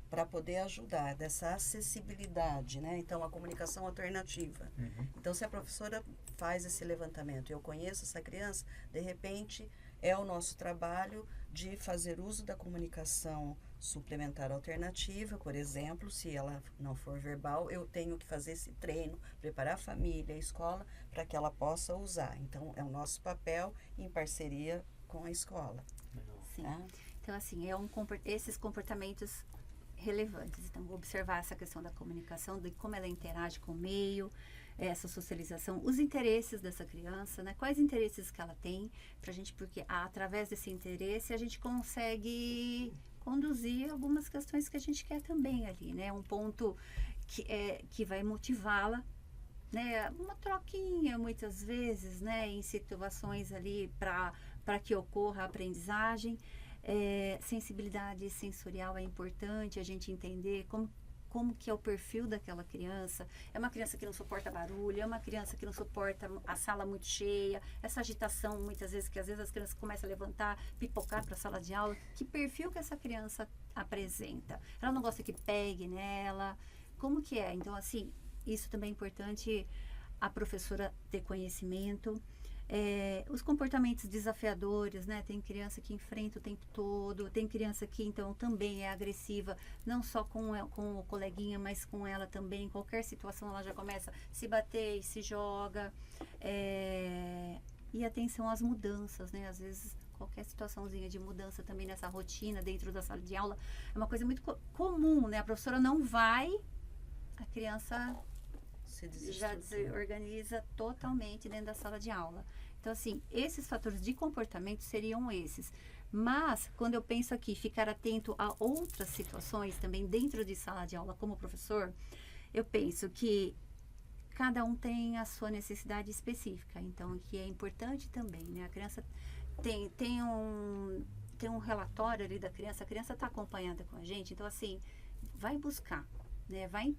para poder ajudar dessa acessibilidade, né? Então, a comunicação alternativa. Uhum. Então, se a professora faz esse levantamento, eu conheço essa criança, de repente, é o nosso trabalho de fazer uso da comunicação suplementar alternativa. Por exemplo, se ela não for verbal, eu tenho que fazer esse treino, preparar a família, a escola, para que ela possa usar. Então, é o nosso papel em parceria com a escola. Legal. Sim. Tá? Então, assim, esses comportamentos relevantes. Então, observar essa questão da comunicação, de como ela interage com o meio, essa socialização, os interesses dessa criança, né? Quais interesses que ela tem pra gente, porque através desse interesse a gente consegue conduzir algumas questões que a gente quer também ali, né? Um ponto que vai motivá-la, né? Uma troquinha, muitas vezes, né? Em situações ali para que ocorra a aprendizagem. Sensibilidade sensorial é importante a gente entender como que é o perfil daquela criança. É uma criança que não suporta barulho, é uma criança que não suporta a sala muito cheia, essa agitação muitas vezes, que às vezes as crianças começam a levantar, pipocar para a sala de aula. Que perfil que essa criança apresenta? Ela não gosta que pegue nela? Como que é? Então, assim, isso também é importante a professora ter conhecimento. Os comportamentos desafiadores, né? Tem criança que enfrenta o tempo todo, tem criança que então também é agressiva, não só com o coleguinha, mas com ela também. Em qualquer situação ela já começa a se bater e se joga. E atenção às mudanças, né? Às vezes qualquer situaçãozinha de mudança também nessa rotina dentro da sala de aula é uma coisa muito comum, né? A professora não vai, a criança já desorganiza totalmente dentro da sala de aula. Então, assim, esses fatores de comportamento seriam esses. Mas, quando eu penso aqui, ficar atento a outras situações também dentro de sala de aula como professor, eu penso que cada um tem a sua necessidade específica. Então, que é importante também, né? A criança tem um relatório ali da criança, a criança está acompanhada com a gente, então, assim, vai buscar. Né, vai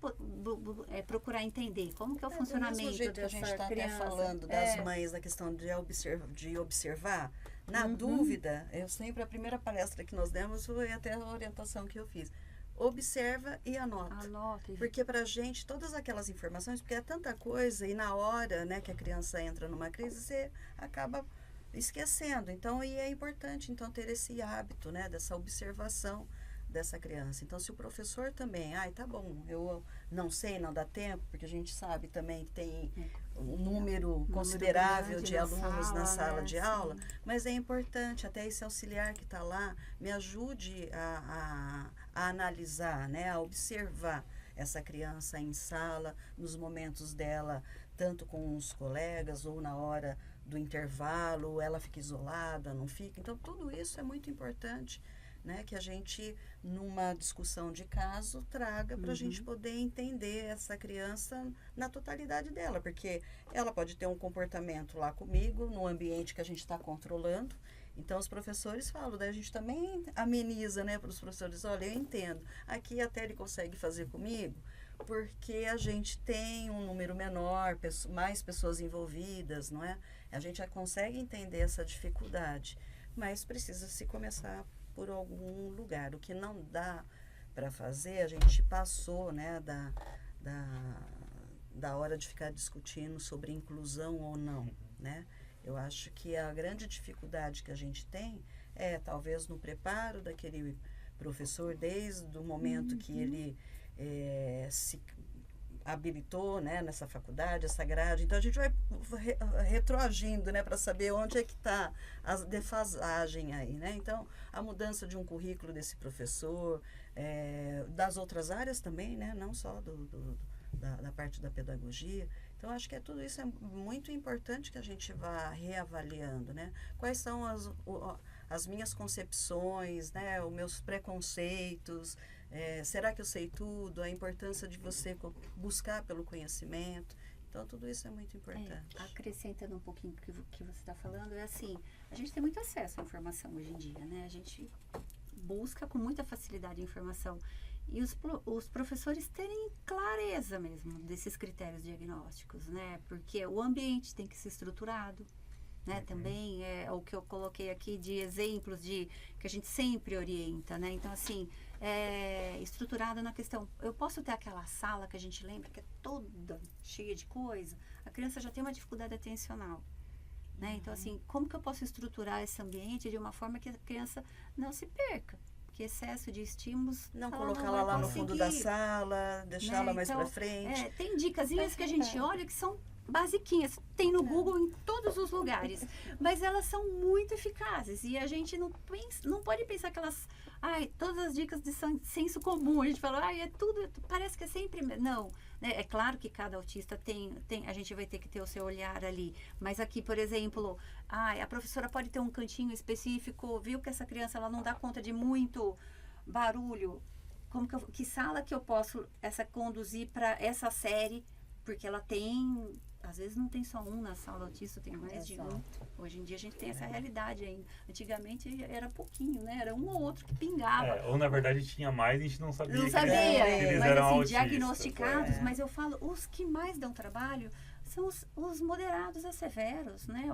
procurar entender como que é o funcionamento do mesmo jeito dessa que a gente está criança. falando das mães na questão de observar, na dúvida, a primeira palestra que nós demos foi até a orientação que eu fiz. Observa e anota. Porque para a gente, todas aquelas informações, porque é tanta coisa, e na hora, né, que a criança entra numa crise, você acaba esquecendo. Então, e é importante então ter esse hábito, né, dessa observação dessa criança. Então, se o professor também, tá bom, eu não sei, não dá tempo, porque a gente sabe também que tem um número considerável de alunos na sala de aula, mas é importante, até esse auxiliar que está lá, me ajude a analisar, né, a observar essa criança em sala, nos momentos dela, tanto com os colegas ou na hora do intervalo, ela fica isolada, não fica. Então, tudo isso é muito importante, né, que a gente, numa discussão de caso, traga para a gente poder entender essa criança na totalidade dela, porque ela pode ter um comportamento lá comigo, no ambiente que a gente está controlando. Então, os professores falam, daí a gente também ameniza, né, para os professores, olha, eu entendo, aqui até ele consegue fazer comigo, porque a gente tem um número menor, mais pessoas envolvidas, não é? A gente já consegue entender essa dificuldade, mas precisa se começar por algum lugar. O que não dá para fazer, a gente passou, né, da hora de ficar discutindo sobre inclusão ou não, né? Eu acho que a grande dificuldade que a gente tem é, talvez, no preparo daquele professor, desde o momento que ele se habilitou, né, nessa faculdade, essa grade. Então, a gente vai retroagindo, né, para saber onde é que está a defasagem aí, né? Então, a mudança de um currículo desse professor, das outras áreas também, né, não só da parte da pedagogia. Então, acho que tudo isso é muito importante que a gente vá reavaliando, né? Quais são as minhas concepções, né, os meus preconceitos, será que eu sei tudo? A importância de você buscar pelo conhecimento. Então, tudo isso é muito importante. Acrescentando um pouquinho o que você está falando, é assim, a gente tem muito acesso à informação hoje em dia, né? A gente busca com muita facilidade a informação. E os professores terem clareza mesmo desses critérios diagnósticos, né? Porque o ambiente tem que ser estruturado, né? Também é o que eu coloquei aqui de exemplos que a gente sempre orienta, né? Então, assim, estruturado na questão, eu posso ter aquela sala que a gente lembra que é toda cheia de coisa, a criança já tem uma dificuldade atencional, né? Então, assim, como que eu posso estruturar esse ambiente de uma forma que a criança não se perca? Porque excesso de estímulos, não colocá-la lá no fundo da sala, deixá-la mais para frente. Tem dicasinhas que a gente olha que são basiquinhas, tem no Google em todos os lugares, mas elas são muito eficazes e a gente não pode pensar que elas, todas as dicas de senso comum, a gente fala, é tudo, parece que é sempre, não, né? É claro que cada autista tem, a gente vai ter que ter o seu olhar ali, mas aqui, por exemplo, a professora pode ter um cantinho específico, viu que essa criança ela não dá conta de muito barulho, que sala que eu posso conduzir para essa série, porque ela tem, às vezes não tem só um na sala autista, tem mais de um. Hoje em dia a gente tem essa realidade ainda. Antigamente era pouquinho, né? Era um ou outro que pingava. Ou na verdade tinha mais e a gente não sabia. Não que sabia, eles mas eram assim, autistas. diagnosticados, mas eu falo, os que mais dão trabalho são os moderados a severos, né?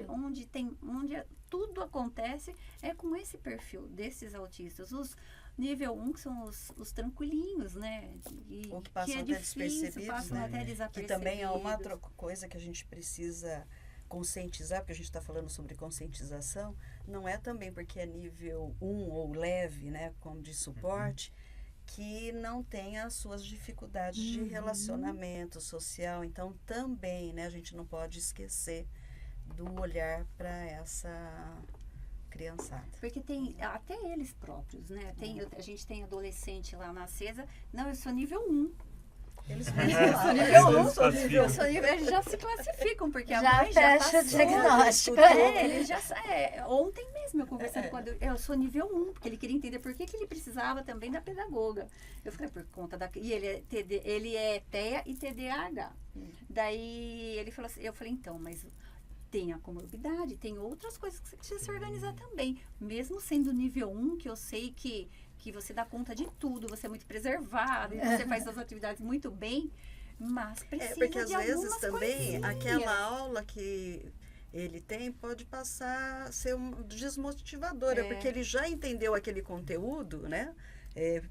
Onde tudo acontece é com esse perfil desses autistas. Os nível 1, que são os tranquilinhos, né? Ou que passam é até difícil, despercebidos, passam né? até Que desapercebidos. também é uma outra coisa que a gente precisa conscientizar, porque a gente está falando sobre conscientização, não é também porque é nível 1 ou leve, né, como de suporte, que não tem as suas dificuldades de relacionamento social. Então, também, né, a gente não pode esquecer do olhar para essa criançada. Porque tem até eles próprios, né? A gente tem adolescente lá na CESA, não, eu sou nível 1. Eles Eu sou nível 1, eles já se classificam, porque a mãe já fecha o passou. diagnóstico. Eles já ontem mesmo eu conversando com eu sou nível 1, porque ele queria entender por que ele precisava também da pedagoga. Eu falei, por conta e ele é TEA e TDAH. Daí ele falou assim, eu falei, então, mas tem a comorbidade, tem outras coisas que você precisa se organizar também. Mesmo sendo nível 1, que eu sei que você dá conta de tudo, você é muito preservado, e você faz suas atividades muito bem, mas precisa porque às de vezes também coisinhas. aquela aula que ele tem pode passar a ser desmotivadora, porque ele já entendeu aquele conteúdo, né?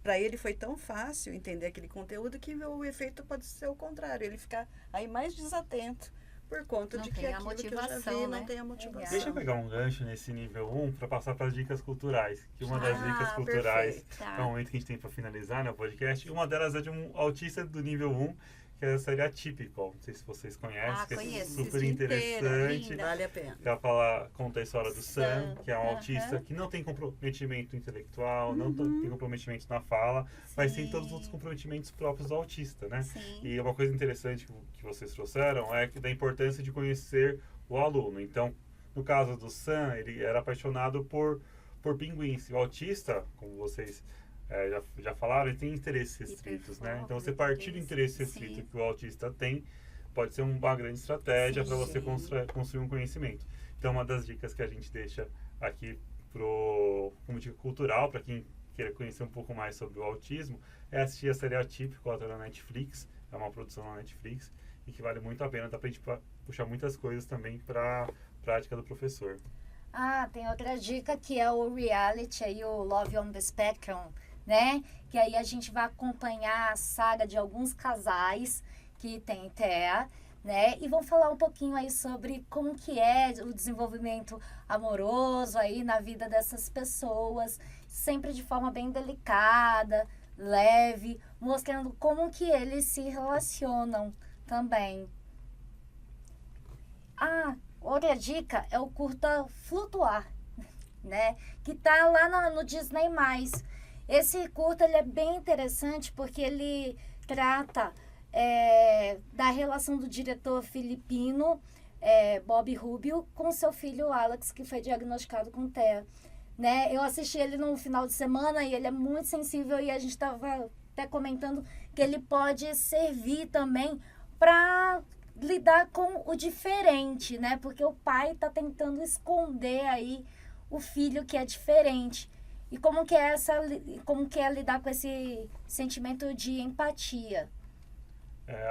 Para ele foi tão fácil entender aquele conteúdo que o efeito pode ser o contrário, ele ficar aí mais desatento. Por conta de que aquilo que eu já vi não tem a motivação. Deixa eu pegar um gancho nesse nível 1 para passar para as dicas culturais. Que uma das dicas culturais é o momento que a gente tem para finalizar, né, o podcast. Uma delas é de um autista do nível 1, que é a série Atypical. Não sei se vocês conhecem, que conheço, é super interessante. Vale a pena. Ela conta a história do Sam, que é um autista que não tem comprometimento intelectual, não tem comprometimento na fala, mas tem todos os outros comprometimentos próprios do autista, né? Sim. E uma coisa interessante que vocês trouxeram é da importância de conhecer o aluno. Então, no caso do Sam, ele era apaixonado por pinguins. O autista, como vocês já falaram, ele tem interesses restritos, né? Então, você partir do interesse restrito que o autista tem, pode ser uma grande estratégia para você construir um conhecimento. Então, uma das dicas que a gente deixa aqui como dica cultural, para quem queira conhecer um pouco mais sobre o autismo, é assistir a série Atypical, ela tá na Netflix, é uma produção na Netflix, e que vale muito a pena, dá pra gente puxar muitas coisas também para prática do professor. Tem outra dica que é o reality, aí, o Love on the Spectrum, né? Que aí a gente vai acompanhar a saga de alguns casais que tem TEA, né? E vão falar um pouquinho aí sobre como que é o desenvolvimento amoroso aí na vida dessas pessoas, sempre de forma bem delicada, leve, mostrando como que eles se relacionam também. Outra dica é o curta Flutuar, né? Que tá lá no Disney+. Esse curta ele é bem interessante porque ele trata da relação do diretor filipino Bob Rubio com seu filho Alex, que foi diagnosticado com TEA. Né? Eu assisti ele no final de semana e ele é muito sensível e a gente estava até comentando que ele pode servir também para lidar com o diferente, né? Porque o pai está tentando esconder aí o filho que é diferente. E como que é lidar com esse sentimento de empatia?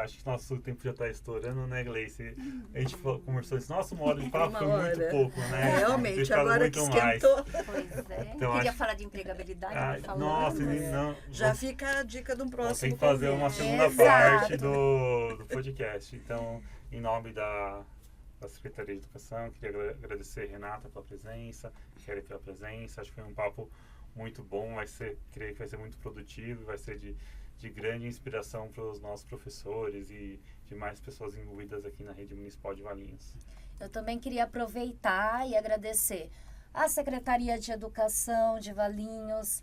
Acho que nosso tempo já está estourando, né, Gleice? A gente conversou isso. Nossa, uma hora de papo foi muito pouco, né? Realmente, agora que esquentou. Pois é. Então, Queria falar de empregabilidade, não nossa, falando. Já fica a dica de um próximo. Tem que fazer uma segunda parte do podcast. Então, em nome da Secretaria de Educação, queria agradecer, Renata, pela presença, Kelly pela presença. Acho que foi um papo muito bom, creio que vai ser muito produtivo, vai ser de de grande inspiração para os nossos professores e demais pessoas envolvidas aqui na Rede Municipal de Valinhos. Eu também queria aproveitar e agradecer à Secretaria de Educação de Valinhos,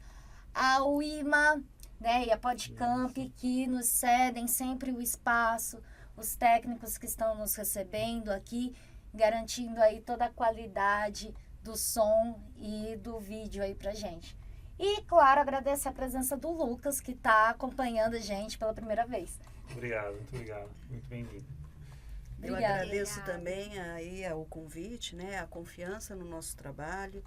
ao IMA, né, e a Podcamp, que nos cedem sempre o espaço, os técnicos que estão nos recebendo aqui, garantindo aí toda a qualidade do som e do vídeo aí pra gente. E, claro, agradecer a presença do Lucas, que está acompanhando a gente pela primeira vez. Obrigado, muito obrigado. Muito bem-vindo. Eu Obrigada. agradeço Obrigada. também aí o convite, né, a confiança no nosso trabalho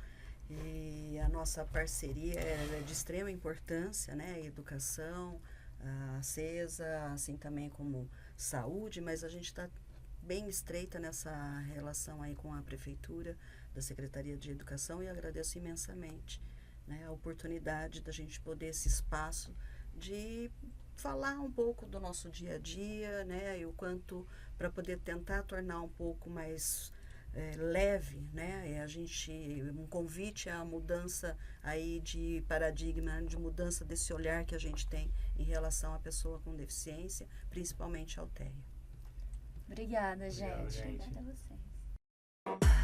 e a nossa parceria é de extrema importância, né, a educação, a CESA, assim também como saúde, mas a gente está bem estreita nessa relação aí com a Prefeitura, da Secretaria de Educação, e agradeço imensamente, né, a oportunidade da gente poder esse espaço de falar um pouco do nosso dia a dia, né, e o quanto para poder tentar tornar um pouco mais leve, né, um convite à mudança aí de paradigma, de mudança desse olhar que a gente tem em relação à pessoa com deficiência, principalmente ao TEA. Obrigada, gente. Obrigado, gente. Obrigada a vocês.